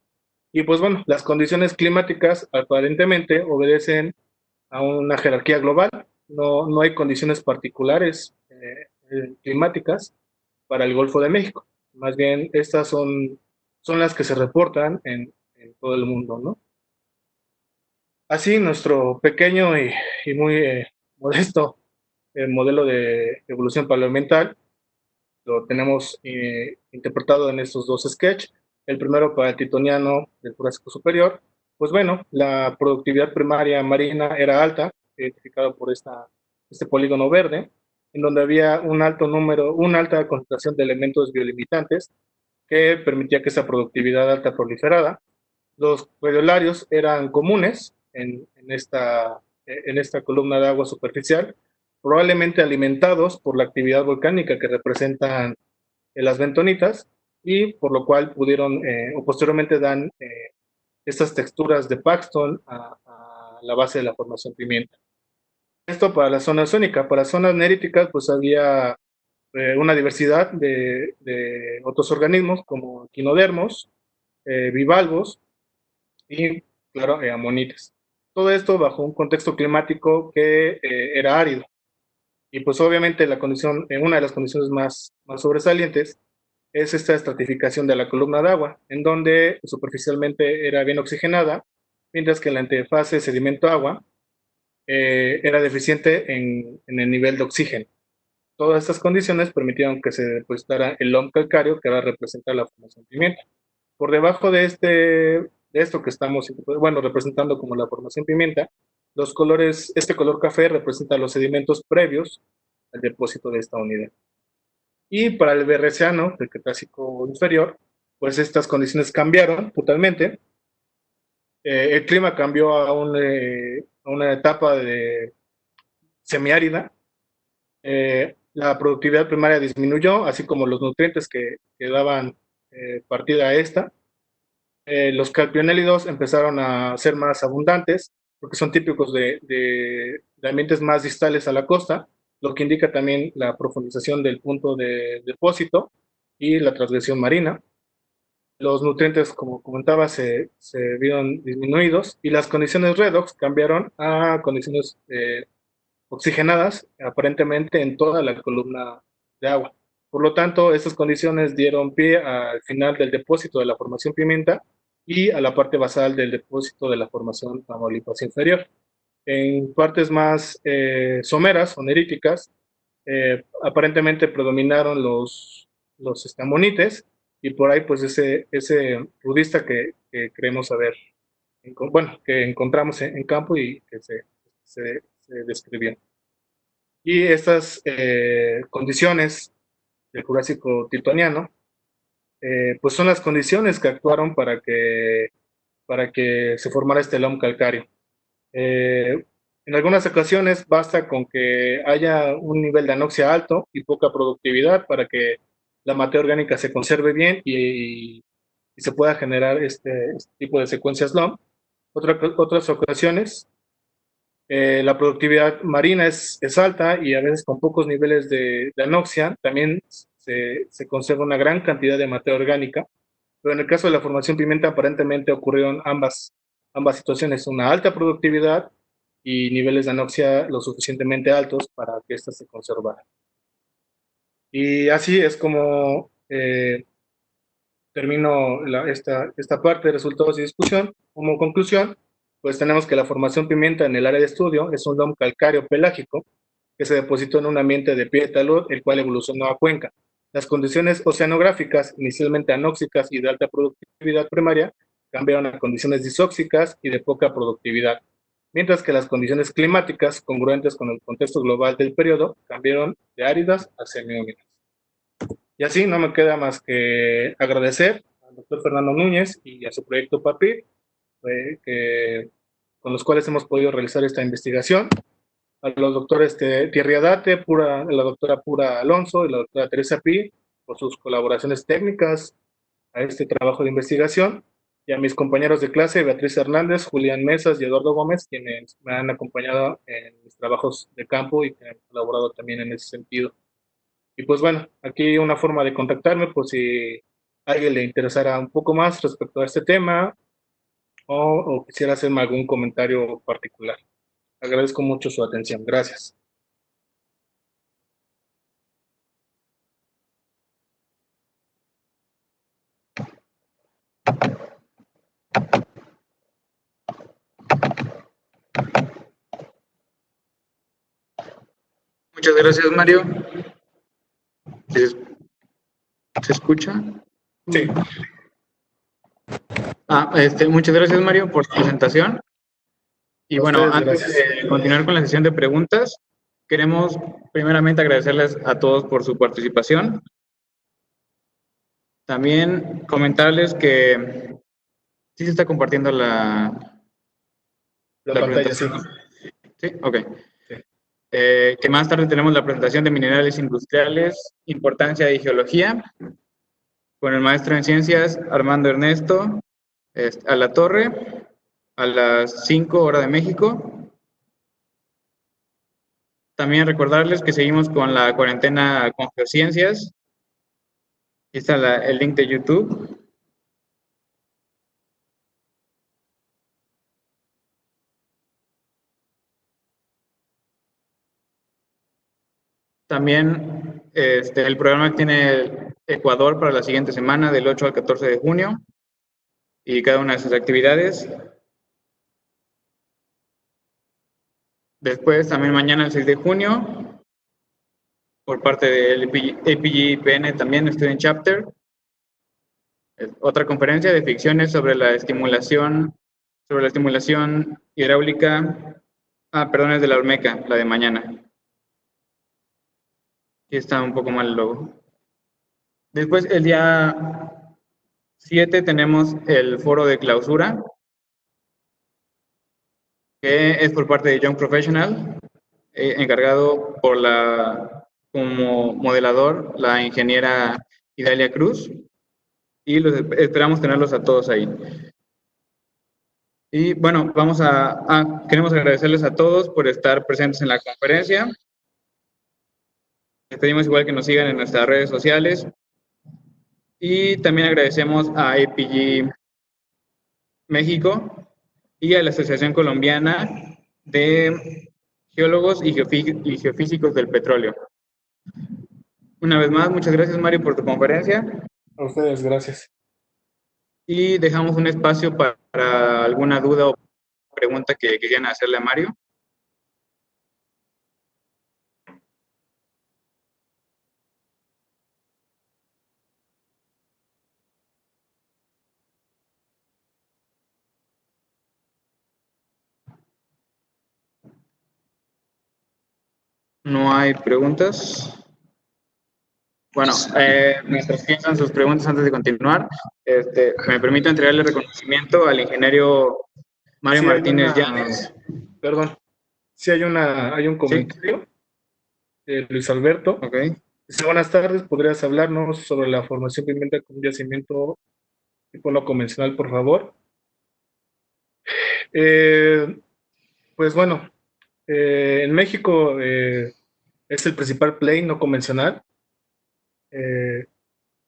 Y pues bueno, las condiciones climáticas aparentemente obedecen a una jerarquía global, no hay condiciones particulares climáticas para el Golfo de México, más bien estas son las que se reportan en todo el mundo, ¿no? Así, nuestro pequeño y muy modesto modelo de evolución paleoambiental lo tenemos interpretado en estos dos sketches. El primero para el Titoniano del Jurásico Superior. Pues bueno, la productividad primaria marina era alta, identificado por este polígono verde, en donde había una alta concentración de elementos biolimitantes que permitía que esa productividad alta proliferara. Los radiolarios eran comunes en esta columna de agua superficial, probablemente alimentados por la actividad volcánica que representan las bentonitas, y por lo cual pudieron o posteriormente dan estas texturas de Paxton a la base de la formación pimienta. Esto para la zona oceánica. Para zonas neríticas pues había una diversidad de otros organismos como quinodermos, bivalvos y, claro, amonites. Todo esto bajo un contexto climático que era árido. Y pues obviamente una de las condiciones más sobresalientes es esta estratificación de la columna de agua, en donde superficialmente era bien oxigenada, mientras que la antefase sedimento-agua era deficiente en el nivel de oxígeno. Todas estas condiciones permitieron que se depositara el loam calcáreo que ahora representa la formación pimienta. Por debajo de esto que estamos representando como la formación pimienta, este color café representa los sedimentos previos al depósito de esta unidad. Y para el Berriasiano, el Cretácico inferior, pues estas condiciones cambiaron totalmente. El clima cambió a una etapa de semiárida. La productividad primaria disminuyó, así como los nutrientes que daban partida a esta. Los calpionélidos empezaron a ser más abundantes porque son típicos de ambientes más distales a la costa, lo que indica también la profundización del punto de depósito y la transgresión marina. Los nutrientes, como comentaba, se vieron disminuidos y las condiciones redox cambiaron a condiciones oxigenadas, aparentemente en toda la columna de agua. Por lo tanto, estas condiciones dieron pie al final del depósito de la formación Pimienta y a la parte basal del depósito de la formación Tamaulipas inferior. En partes más someras o neríticas, aparentemente predominaron los amonites, y por ahí pues ese rudista que creemos haber, bueno, que encontramos en campo y que se describió. Y estas condiciones del Jurásico Titoniano, pues son las condiciones que actuaron para que se formara este loam calcáreo. En algunas ocasiones basta con que haya un nivel de anoxia alto y poca productividad para que la materia orgánica se conserve bien y se pueda generar este tipo de secuencias loam. Otras ocasiones, la productividad marina es alta y a veces con pocos niveles de anoxia también se conserva una gran cantidad de materia orgánica, pero en el caso de la formación Pimienta aparentemente ocurrieron ambas situaciones, una alta productividad y niveles de anoxia lo suficientemente altos para que ésta se conservara. Y así es como termino esta parte de resultados y discusión. Como conclusión, pues tenemos que la formación Pimienta en el área de estudio es un loam calcáreo pelágico que se depositó en un ambiente de pie de talud, el cual evolucionó a cuenca. Las condiciones oceanográficas, inicialmente anóxicas y de alta productividad primaria, cambiaron a condiciones disóxicas y de poca productividad, mientras que las condiciones climáticas, congruentes con el contexto global del periodo, cambiaron de áridas a semihúmedas. Y así no me queda más que agradecer al doctor Fernando Núñez y a su proyecto PAPIR, con los cuales hemos podido realizar esta investigación, a los doctores Thierry Adate, la doctora Pura Alonso y la doctora Teresa Pi por sus colaboraciones técnicas a este trabajo de investigación, y a mis compañeros de clase, Beatriz Hernández, Julián Mesas y Eduardo Gómez, quienes me han acompañado en mis trabajos de campo y que han colaborado también en ese sentido. Y pues bueno, aquí una forma de contactarme por si a alguien le interesara un poco más respecto a este tema o quisiera hacerme algún comentario particular. Agradezco mucho su atención. Gracias. Muchas gracias, Mario. ¿Se escucha? Sí. Muchas gracias, Mario, por tu presentación. Y bueno, antes de continuar con la sesión de preguntas, queremos primeramente agradecerles a todos por su participación. También comentarles que sí se está compartiendo la pantalla, sí. Sí, ok. Sí. Que más tarde tenemos la presentación de minerales industriales, importancia y geología, con el maestro en ciencias Armando Ernesto a la torre, a las 5 hora de México. También recordarles que seguimos con la cuarentena con geociencias. Aquí está el link de YouTube. También el programa tiene Ecuador para la siguiente semana, del 8 al 14 de junio, y cada una de sus actividades. Después, también mañana, el 6 de junio, por parte del APG-IPN, también Student Chapter, otra conferencia de ficciones sobre la estimulación hidráulica, es de la Olmeca, la de mañana. Aquí está un poco mal el logo. Después, el día 7 tenemos el foro de clausura, que es por parte de Young Professional. encargado como modelador la ingeniera Idalia Cruz, y esperamos tenerlos a todos ahí. Y bueno, queremos agradecerles a todos por estar presentes en la conferencia. Les pedimos igual que nos sigan en nuestras redes sociales. Y también agradecemos a APG México y a la Asociación Colombiana de Geólogos y Geofísicos del Petróleo. Una vez más, muchas gracias, Mario, por tu conferencia. A ustedes, gracias. Y dejamos un espacio para alguna duda o pregunta que quieran hacerle a Mario. No hay preguntas. Bueno, mientras piensan sus preguntas antes de continuar, me permito entregarle el reconocimiento al ingeniero Mario Sí, Martínez Llanes. Perdón, sí hay un comentario de Luis Alberto. Okay. Dice, buenas tardes, ¿podrías hablarnos sobre la formación pigmenta con un yacimiento tipo no convencional, por favor? Pues bueno, en México es el principal play no convencional.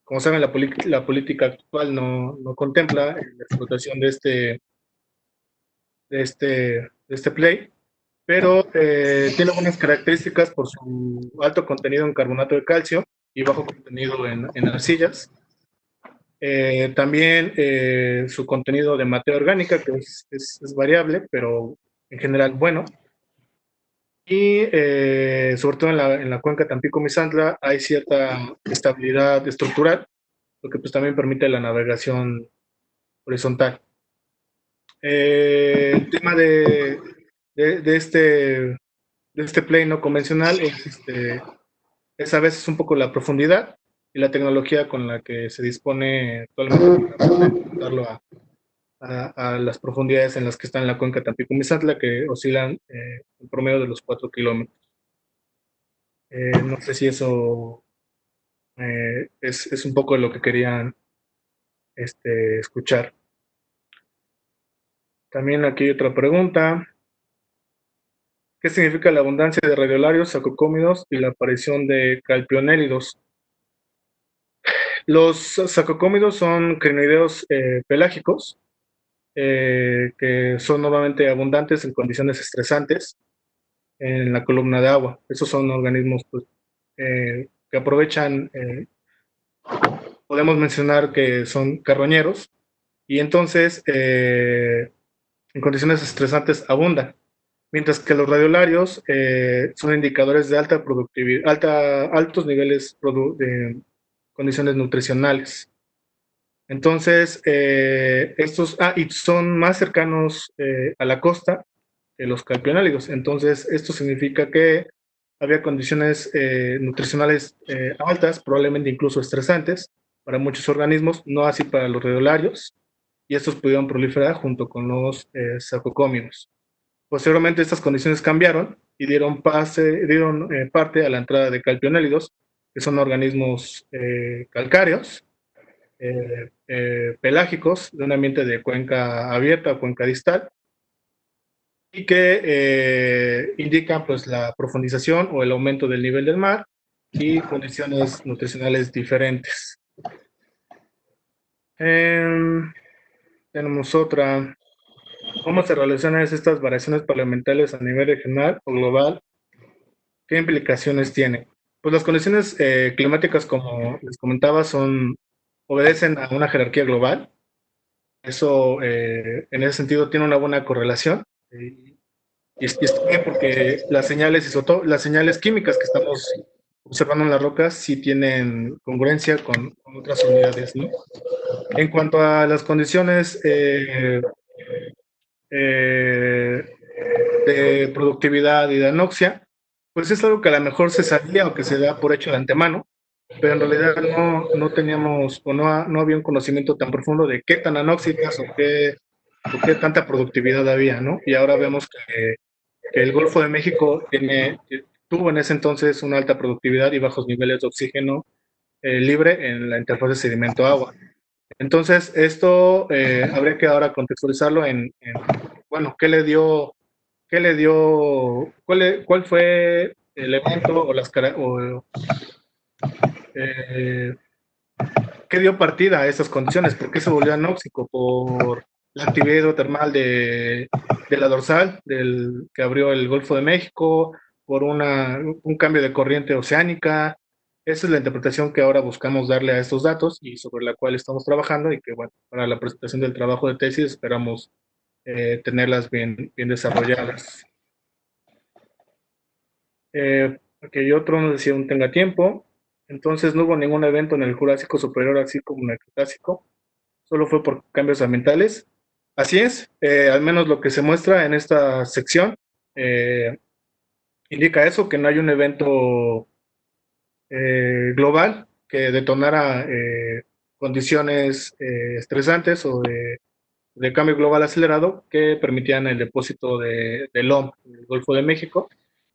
Como saben, la política actual no contempla la explotación de este play, pero tiene algunas características por su alto contenido en carbonato de calcio y bajo contenido en arcillas. También su contenido de materia orgánica, que es variable, pero en general bueno. Y sobre todo en la cuenca Tampico-Misantla hay cierta estabilidad estructural, lo que pues también permite la navegación horizontal. El tema de este play no convencional es a veces un poco la profundidad y la tecnología con la que se dispone actualmente para darlo a las profundidades en las que está en la cuenca Tampico-Misantla, que oscilan en promedio de los 4 kilómetros. No sé si eso es un poco lo que querían escuchar. También aquí hay otra pregunta. ¿Qué significa la abundancia de radiolarios, sacocómidos y la aparición de calpionélidos? Los sacocómidos son crinoideos pelágicos que son normalmente abundantes en condiciones estresantes en la columna de agua. Esos son organismos pues, que aprovechan, podemos mencionar que son carroñeros, y entonces en condiciones estresantes abundan. Mientras que los radiolarios son indicadores de alta productividad, altos niveles de condiciones nutricionales. Entonces, y son más cercanos a la costa que los calpionálidos. Entonces, esto significa que había condiciones nutricionales altas, probablemente incluso estresantes, para muchos organismos, no así para los radiolarios, y estos pudieron proliferar junto con los sacocómidos. Posteriormente, estas condiciones cambiaron y dieron parte a la entrada de calpionélidos, que son organismos calcáreos, pelágicos, de un ambiente de cuenca abierta o cuenca distal, y que indican pues, la profundización o el aumento del nivel del mar y condiciones nutricionales diferentes. Tenemos otra. ¿Cómo se relacionan estas variaciones paleoambientales a nivel regional o global? ¿Qué implicaciones tienen? Pues las condiciones climáticas, como les comentaba, obedecen a una jerarquía global. Eso, en ese sentido, tiene una buena correlación. Y está bien porque las señales químicas que estamos observando en las rocas sí tienen congruencia con otras unidades, ¿no? En cuanto a las condiciones de productividad y de anoxia, pues es algo que a lo mejor se sabía o que se da por hecho de antemano, pero en realidad no teníamos o no había un conocimiento tan profundo de qué tan anóxicas o qué tanta productividad había, ¿no? Y ahora vemos que que el Golfo de México tuvo en ese entonces una alta productividad y bajos niveles de oxígeno libre en la interfaz de sedimento-agua. Entonces, esto habría que ahora contextualizarlo bueno, cuál fue el evento o eh, qué dio partida a esas condiciones, por qué se volvió anóxico, por la actividad hidrotermal de la dorsal que abrió el Golfo de México, por un cambio de corriente oceánica. Esa es la interpretación que ahora buscamos darle a estos datos y sobre la cual estamos trabajando y que, bueno, para la presentación del trabajo de tesis esperamos tenerlas bien desarrolladas. Aquí otro, no sé si aún tenga tiempo. Entonces no hubo ningún evento en el Jurásico superior, así como en el Cretácico, solo fue por cambios ambientales. Así es, al menos lo que se muestra en esta sección eh, indica eso, que no hay un evento global que detonara condiciones estresantes o de cambio global acelerado que permitían el depósito del LOM en el Golfo de México.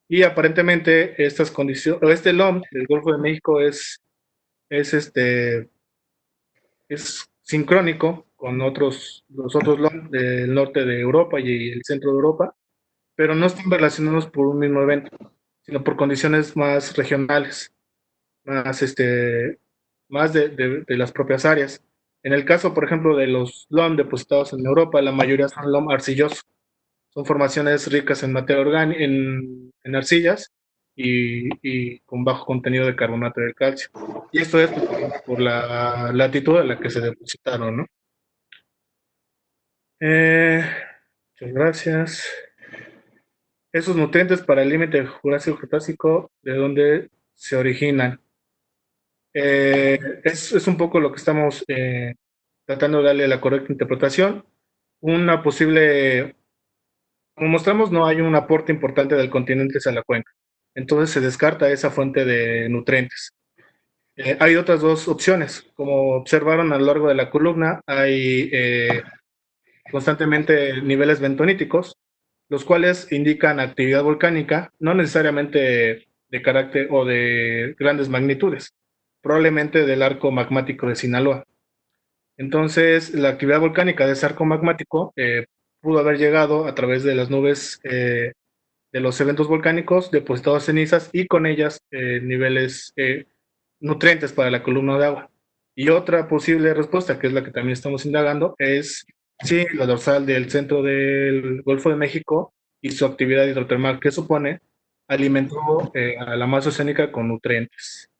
Y aparentemente estas condiciones, este LOM del Golfo de México es sincrónico con los otros LOM del norte de Europa y el centro de Europa, pero no están relacionados por un mismo evento, sino por condiciones más regionales, más, más de las propias áreas. En el caso, por ejemplo, de los LOM depositados en Europa, la mayoría son LOM arcillosos. Son formaciones ricas en materia orgánica, en arcillas y con bajo contenido de carbonato de calcio. Y esto es por la latitud a la que se depositaron, ¿no? Muchas gracias. Esos nutrientes para el límite Jurásico-Cretácico, ¿de dónde se originan? Es un poco lo que estamos tratando de darle la correcta interpretación. Una posible, como mostramos, no hay un aporte importante del continente a la cuenca. Entonces se descarta esa fuente de nutrientes. Hay otras dos opciones. Como observaron a lo largo de la columna, hay constantemente niveles bentoníticos, los cuales indican actividad volcánica, no necesariamente de carácter o de grandes magnitudes, probablemente del arco magmático de Sinaloa. Entonces, la actividad volcánica de ese arco magmático pudo haber llegado a través de las nubes de los eventos volcánicos, depositados cenizas y con ellas niveles nutrientes para la columna de agua. Y otra posible respuesta, que es la que también estamos indagando, es si la dorsal del centro del Golfo de México y su actividad hidrotermal que supone alimentó a la masa oceánica con nutrientes.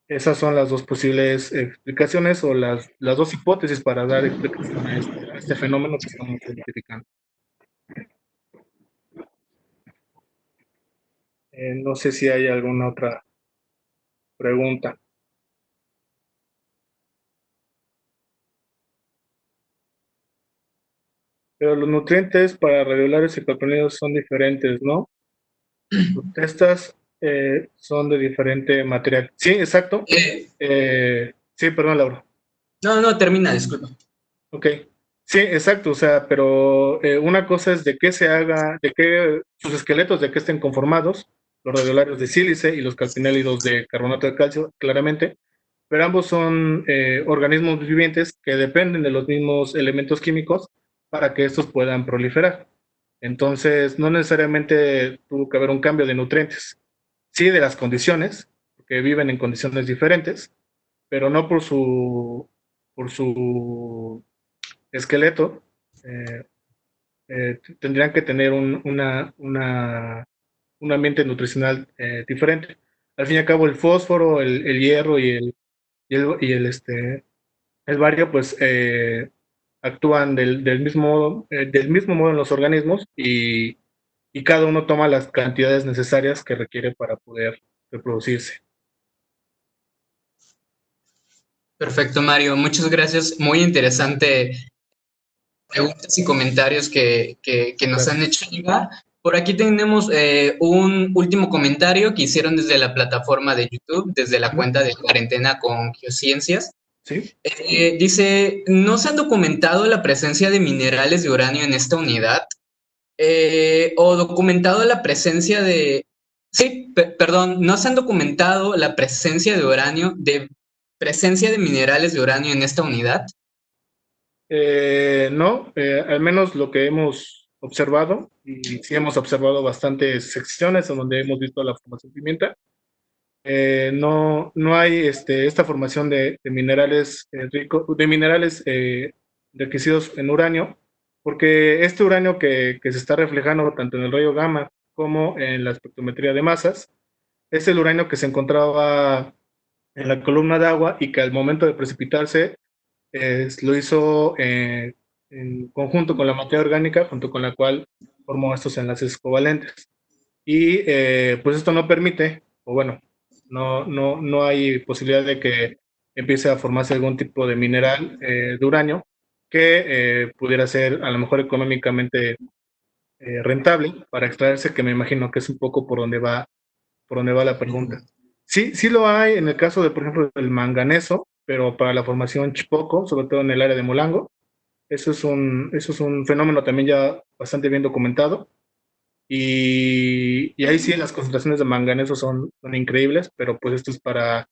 Esas son las dos posibles explicaciones o las dos hipótesis para dar explicación a este fenómeno que estamos identificando. No sé si hay alguna otra pregunta. Pero los nutrientes para radiolares y papilios son diferentes, ¿no? Estas son de diferente material. Sí, exacto. Sí, perdón, Laura. No, termina, disculpa. Ok. Sí, exacto, o sea, pero una cosa es de qué se haga, de qué sus esqueletos, de qué estén conformados, los radiolarios de sílice y los calcinélidos de carbonato de calcio, claramente, pero ambos son organismos vivientes que dependen de los mismos elementos químicos para que estos puedan proliferar. Entonces, no necesariamente tuvo que haber un cambio de nutrientes, sí de las condiciones, porque viven en condiciones diferentes, pero no por su esqueleto, tendrían que tener un ambiente nutricional diferente. Al fin y al cabo, el fósforo, el hierro y el bario, pues actúan del mismo modo en los organismos y cada uno toma las cantidades necesarias que requiere para poder reproducirse. Perfecto, Mario. Muchas gracias. Muy interesante preguntas y comentarios que nos han hecho llegar. Por aquí tenemos un último comentario que hicieron desde la plataforma de YouTube, desde la cuenta de Cuarentena con Geociencias. ¿Sí? Dice, ¿no se ha documentado la presencia de minerales de uranio en esta unidad? o documentado la presencia de... Sí, perdón, no se han documentado la presencia de uranio, de presencia de minerales de uranio en esta unidad. No, al menos lo que hemos observado, y sí hemos observado bastantes secciones en donde hemos visto la formación pimienta. No hay esta formación de minerales de minerales enriquecidos en uranio, porque este uranio que se está reflejando tanto en el rayo gamma como en la espectrometría de masas, es el uranio que se encontraba en la columna de agua y que al momento de precipitarse lo hizo en conjunto con la materia orgánica, junto con la cual formó estos enlaces covalentes. Y pues esto no permite, o bueno, no hay posibilidad de que empiece a formarse algún tipo de mineral de uranio que pudiera ser a lo mejor económicamente rentable para extraerse, que me imagino que es un poco por donde va la pregunta. Sí, sí lo hay en el caso de, por ejemplo, el manganeso, pero para la formación chipoco, sobre todo en el área de Molango, eso es un fenómeno también ya bastante bien documentado. Y ahí sí las concentraciones de manganeso son increíbles, pero pues esto es para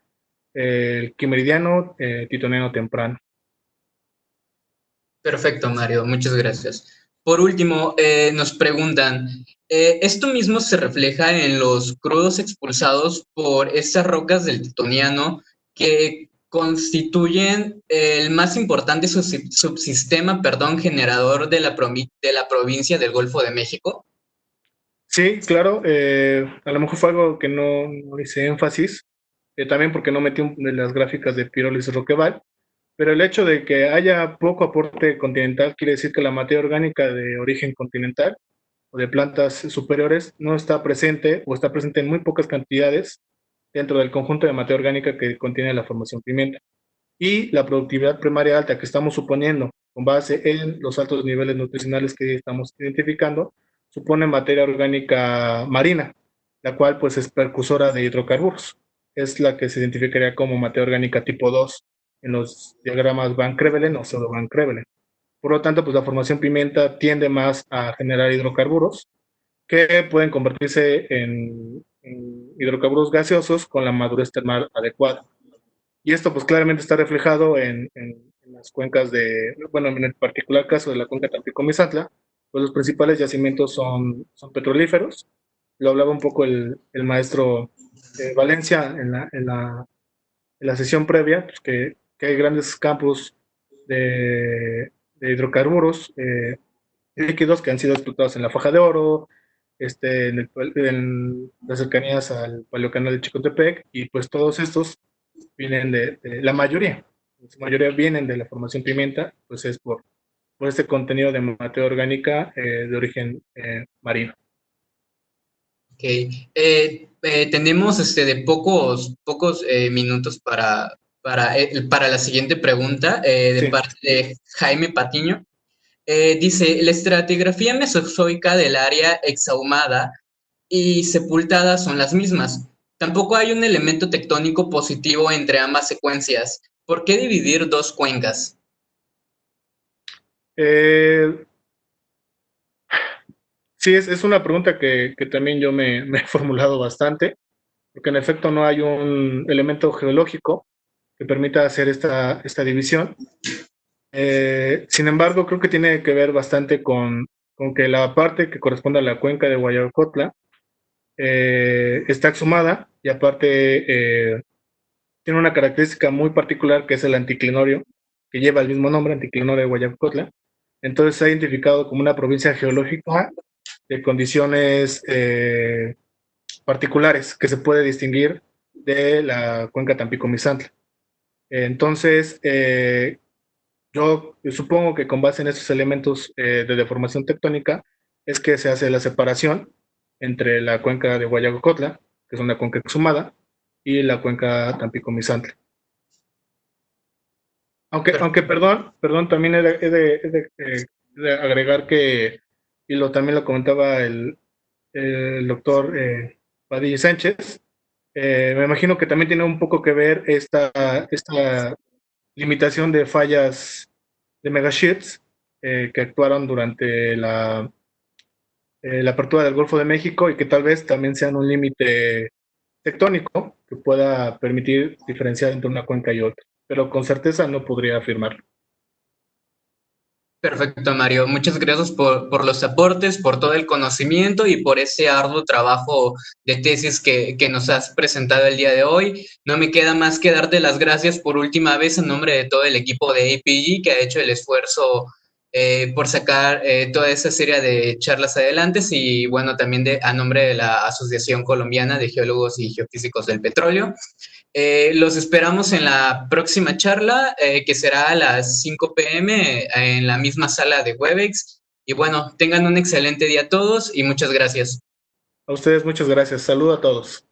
el quimeridiano titoniano temprano. Perfecto, Mario, muchas gracias. Por último, nos preguntan, ¿esto mismo se refleja en los crudos expulsados por estas rocas del Titoniano que constituyen el más importante subsistema, perdón, generador de de la provincia del Golfo de México? Sí, claro, a lo mejor fue algo que no hice énfasis, también porque no metí de las gráficas de pirólisis Roqueval, pero el hecho de que haya poco aporte continental quiere decir que la materia orgánica de origen continental o de plantas superiores no está presente o está presente en muy pocas cantidades dentro del conjunto de materia orgánica que contiene la formación pimienta. Y la productividad primaria alta que estamos suponiendo con base en los altos niveles nutricionales que estamos identificando supone materia orgánica marina, la cual pues es precursora de hidrocarburos. Es la que se identificaría como materia orgánica tipo 2 en los diagramas Van Crevelen o pseudo Van Crevelen. Por lo tanto, pues la formación pimienta tiende más a generar hidrocarburos que pueden convertirse en hidrocarburos gaseosos con la madurez termal adecuada. Y esto pues claramente está reflejado en las cuencas bueno, en el particular caso de la cuenca Tampico-Misantla, pues los principales yacimientos son petrolíferos. Lo hablaba un poco el maestro Valencia en la sesión previa, pues que hay grandes campos de hidrocarburos líquidos que han sido explotados en la Faja de Oro, en las cercanías al Paleocanal de Chicotepec, y pues todos estos vienen la mayoría, en su mayoría vienen de la formación pimienta, pues es por este contenido de materia orgánica de origen marino. Ok. Tenemos de pocos minutos para la siguiente pregunta de Sí. parte de Jaime Patiño. Dice, la estratigrafía mesozoica del área exhumada y sepultada son las mismas. Tampoco hay un elemento tectónico positivo entre ambas secuencias. ¿Por qué dividir dos cuencas? Eh, sí, es una pregunta que también yo me he formulado bastante, porque en efecto no hay un elemento geológico que permita hacer esta división. Sin embargo, creo que tiene que ver bastante con que la parte que corresponde a la cuenca de Guayacotla está exhumada y aparte tiene una característica muy particular que es el anticlinorio, que lleva el mismo nombre, anticlinorio de Guayacotla. Entonces se ha identificado como una provincia geológica de condiciones particulares que se puede distinguir de la cuenca Tampico-Misantla. Entonces, yo supongo que con base en esos elementos de deformación tectónica es que se hace la separación entre la cuenca de Guayacocotla, que es una cuenca exhumada, y la cuenca Tampico-Misantla. Aunque perdón, también he de agregar que, y también lo comentaba el doctor Padilla Sánchez, me imagino que también tiene un poco que ver esta limitación de fallas de megasheets que actuaron durante la apertura del Golfo de México y que tal vez también sean un límite tectónico que pueda permitir diferenciar entre una cuenca y otra, pero con certeza no podría afirmarlo. Perfecto, Mario. Muchas gracias por los aportes, por todo el conocimiento y por ese arduo trabajo de tesis que nos has presentado el día de hoy. No me queda más que darte las gracias por última vez en nombre de todo el equipo de APG que ha hecho el esfuerzo por sacar toda esa serie de charlas adelante y bueno, también a nombre de la Asociación Colombiana de Geólogos y Geofísicos del Petróleo. Los esperamos en la próxima charla, que será a las 5 p.m. en la misma sala de Webex. Y bueno, tengan un excelente día todos y muchas gracias. A ustedes muchas gracias. Saludos a todos.